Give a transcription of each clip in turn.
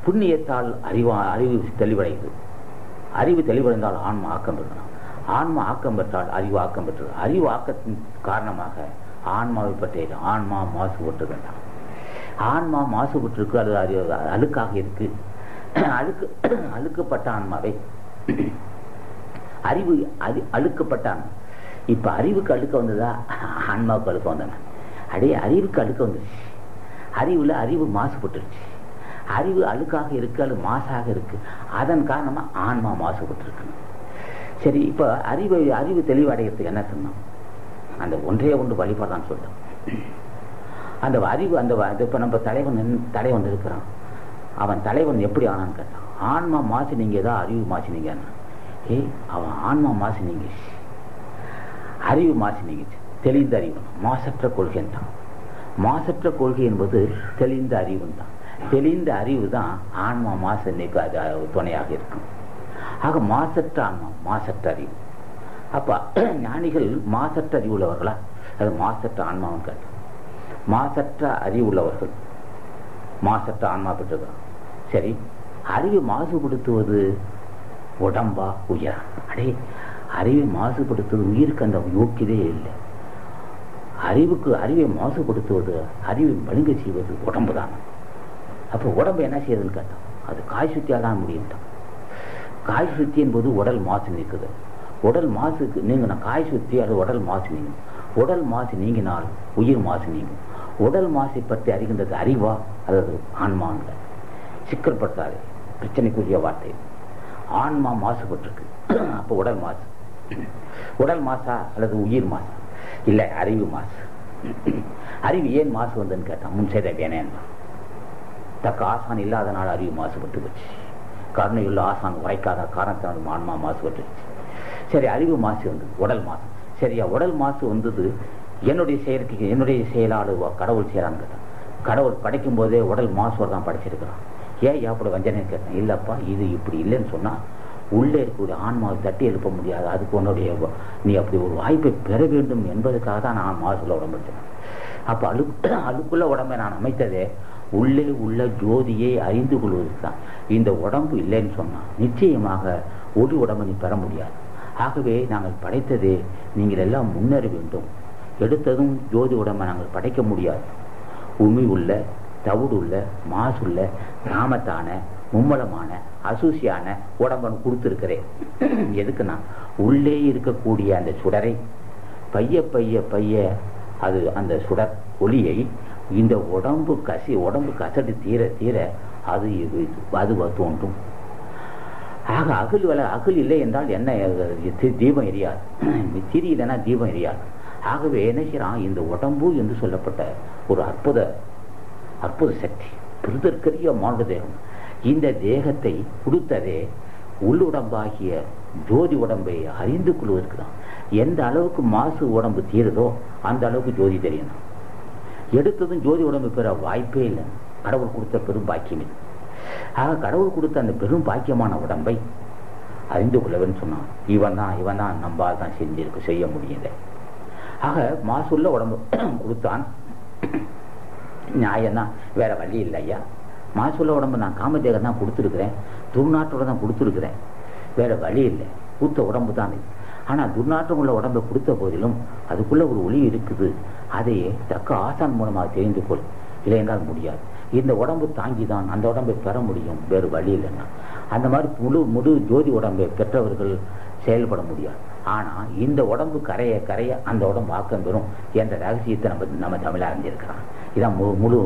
புண்ணியத்தால் அறிவு தெளிவடையுது. அறிவு தெளிவடைந்தால் ஆன்மா ஆக்கம் பெறணும். ஆன்மா ஆக்கம் பெற்றால் அறிவு ஆக்கம் பெற்றது. அறிவு ஆக்கத்தின் காரணமாக ஆன்மாவை பற்றிய ஆன்மா மாசுபட்டு வேண்டாம். ஆன்மா மாசுபட்டிருக்கு, அது அழுக்காக இருக்கு. அழுக்கப்பட்ட ஆன்மாவை அறிவு அழுக்கப்பட்ட ஆன்மா. இப்ப அறிவுக்கு அழுக்க வந்ததா, ஆன்மாவுக்கு அழுக்க வந்தன? அடைய அறிவுக்கு அழுக்க வந்துருச்சு. அறிவுல அறிவு மாசுபட்டுருச்சு. அறிவு அழுக்காக இருக்கு, அது மாசாக இருக்கு. அதன் காரணமா ஆன்மா மாசுபட்டு இருக்கு. சரி, இப்ப அறிவு தெளிவடைகிறதுக்கு என்ன சொன்னோம்? அந்த ஒன்றே ஒன்று வழிபாடான்னு சொல்றோம். அந்த அறிவு இப்ப நம்ம தலைவன் இருக்கிறான். அவன் தலைவன் எப்படி ஆனான்னு கேட்டான். ஆன்மா மாசு நீங்க ஏதோ அறிவு மாசு நீங்க. அவன் ஆன்மா மாசு நீங்க, அறிவு மாசு நீங்க. தெளிந்த அறிவு மாசற்ற கொள்கை தான். மாசற்ற கொள்கை என்பது தெளிந்த அறிவு தான். தெளிந்த அறிவு தான் ஆன்மா மாசு துணையாக இருக்கும். ஆக மாசற்ற ஆன்மா, மாசற்ற அறிவு. அப்ப ஞானிகள் மாசற்ற அறிவு உள்ளவர்களா, அது மாசற்ற ஆன்மாவும் கேட்ட. மாசற்ற அறிவு உள்ளவர்கள் மாசற்ற ஆன்மா பெற்றிருக்கிறான். சரி, அறிவை மாசுபடுத்துவது உடம்பா உயிரா? அடே, அறிவை மாசுபடுத்துவது உயிருக்கு அந்த யோக்கியதே இல்லை. அறிவை மாசுபடுத்துவது, அறிவை மழுங்க செய்வது உடம்பு தான். அப்போ உடம்பு என்ன செய்யறதுன்னு கேட்டோம். அது காய் சுத்தியால் தான் முடியும். காய் சுத்தி என்பது உடல் மாசு நீக்குது. உடல் மாசுக்கு நீங்க காய் சுத்தி அது உடல் மாசு நீங்கும். உடல் மாசு நீங்கினால் உயிர் மாசு நீங்கும். உடல் மாசை பற்றி அறிகின்றது அறிவா அல்லது ஆன்மாங்க? சிக்கல்படுத்தாது, பிரச்சனைக்குரிய வார்த்தை. ஆன்மா மாசுபட்டிருக்கு. அப்போ உடல் மாசு. உடல் மாசா அல்லது உயிர் மாசா? இல்லை, அறிவு மாசு. அறிவு ஏன் மாசு வந்ததுன்னு கேட்டான். முன் செய்த வேணேன். தக்க ஆசான் இல்லாதனால அறிவு மாசுபட்டு போச்சு. கருணையுள்ள ஆசான் உரைக்காத காரணத்தினால் ஆன்மா மாசுபட்டுச்சு. சரி, அறிவு மாசு வந்தது, உடல் மாசு. சரியா, உடல் மாசு வந்தது என்னுடைய செயற்கைக்கு, என்னுடைய செயலாளு கடவுள் செய்யறான்னு கேட்டான். கடவுள் படைக்கும் போதே உடல் மாசோடு தான் படைச்சிருக்கிறான். ஏன் அப்படி வஞ்சனை கேட்டேன். இல்லப்பா, இது இப்படி இல்லைன்னு சொன்னா உள்ளே இருக்கக்கூடிய ஆன்மாவை தட்டி எழுப்ப முடியாது. அதுக்கு உன்னுடைய நீ அப்படி ஒரு வாய்ப்பை பெற வேண்டும் என்பதற்காக தான் நான் மாசுல உடம்பு எடுத்தேன். அப்ப அழுக்குள்ள உடம்பை நான் அமைத்ததே உள்ளே உள்ள ஜோதியை அறிந்து கொள்வதற்கு தான். இந்த உடம்பு இல்லைன்னு சொன்னா நிச்சயமாக ஒளி உடம்பை நீ பெற முடியாது. ஆகவே நாங்கள் படைத்ததே நீங்கள் எல்லாம் முன்னேற வேண்டும். எடுத்ததும் ஜோதி உடம்பை நாங்கள் படைக்க முடியாது. உண்மை உள்ள, தவிடு உள்ள, மாசுள்ள, கிராமத்தான, மும்மலமான, அசூசியான உடம்பன் கொடுத்திருக்கிறேன். எதுக்குன்னா உள்ளே இருக்கக்கூடிய அந்த சுடரை பைய பைய பைய அது அந்த சுடர் ஒளியை இந்த உடம்பு கசடி தீர தீர அது தோன்றும். ஆக அகல் இல்லை என்றால் என்ன, தீபம் எரியாது. திரி இல்லைன்னா தீபம் எரியாது. ஆகவே என்ன செய்யறான், இந்த உடம்பு என்று சொல்லப்பட்ட ஒரு அற்புத சக்தி, பெருதற்கரிய மானுட தேகம். இந்த தேகத்தை கொடுத்ததே உள்ளுடம்பாகிய ஜோதி உடம்பை அறிந்து கொள்வதற்கு தான். எந்த அளவுக்கு மாசு உடம்பு தீருதோ அந்த அளவுக்கு ஜோதி தெரியணும். எடுத்ததும் ஜோதி உடம்பு பெற வாய்ப்பே இல்லை. கடவுள் கொடுத்த பெரும் பாக்கியம் இது. ஆக கடவுள் கொடுத்த அந்த பெரும் பாக்கியமான உடம்பை அறிந்து கொள்ளவன்னு சொன்னான். இவன் தான் நம்பால் தான் செய்ய முடியல. ஆக மாசுள்ள உடம்பு கொடுத்தான். நியாயம்தான், வேற வழி இல்லை ஐயா. மாசுள்ள உடம்பு நான் காமதேகம் தான் கொடுத்துருக்கிறேன், துர்நாற்றோட தான் கொடுத்துருக்கிறேன், வேற வழி இல்லை. பூத்த உடம்பு தான் இது. ஆனா துர்நாற்றம் உள்ள உடம்பை கொடுத்த போதிலும் அதுக்குள்ள ஒரு ஒளி இருக்குது. அதையே தக்க ஆசான் மூலமாக தெரிந்து கொள். இல்லை என்றால் முடியாது. இந்த உடம்பு தாங்கிதான் அந்த உடம்பை பெற முடியும், வேறு வழி இல்லைன்னா. அந்த மாதிரி முழு ஜோதி உடம்பை பெற்றவர்கள் செயல்பட முடியாது. ஆனா இந்த உடம்பு கரைய கரைய அந்த உடம்பு ஆக்கம் பெறும் என்ற ரகசியத்தை நம்ம தமிழ் அறிஞ்சிருக்கிறான். இதான் முழு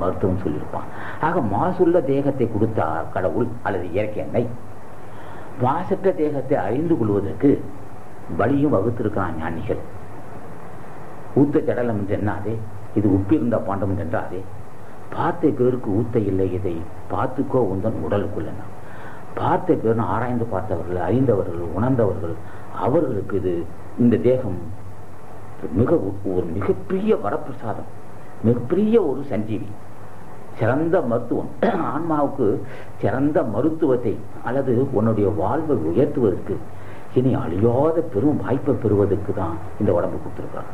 மருத்துவம் சொல்லியிருப்பான். ஆக மாசுள்ள தேகத்தை கொடுத்தார் கடவுள் அல்லது இயற்கை எண்ணெய். மாசற்ற தேகத்தை அறிந்து கொள்வதற்கு வழியும் வகுத்திருக்கிறான் ஞானிகள். ஊத்த ஜடலம் என்று என்னாதே, இது உப்பிருந்த பாண்டம் என்றாதே. பார்த்த பேருக்கு ஊத்த இல்லை, இதை பார்த்துக்கோ உந்தன் உடலுக்குள்ள. பார்த்த பேர் ஆராய்ந்து பார்த்தவர்கள், அறிந்தவர்கள், உணர்ந்தவர்கள், அவர்களுக்கு இது இந்த தேகம் ஒரு மிகப்பெரிய வரப்பிரசாதம், மிகப்பெரிய ஒரு சஞ்சீவி, சிறந்த மருத்துவம். ஆன்மாவுக்கு சிறந்த மருத்துவத்தை அல்லது உன்னுடைய வாழ்வை உயர்த்துவதற்கு இனி அழியாத பெரும் வாய்ப்பை பெறுவதற்கு தான் இந்த உடம்பு கொடுத்துருக்காங்க.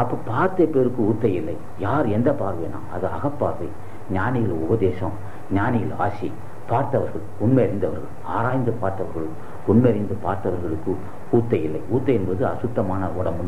அப்ப பார்த்த பேருக்கு ஊத்த இல்லை. யார் எந்த பார்வைனா அது அகப்பார்வை. ஞானிகள் உபதேசம், ஞானிகள் ஆசி, பார்த்தவர்கள் உண்மை அறிந்தவர்கள், ஆராய்ந்து பார்த்தவர்கள், உண்மை அறிந்து பார்த்தவர்களுக்கு ஊத்தை இல்லை. ஊத்தை என்பது அசுத்தமான உடம்பு.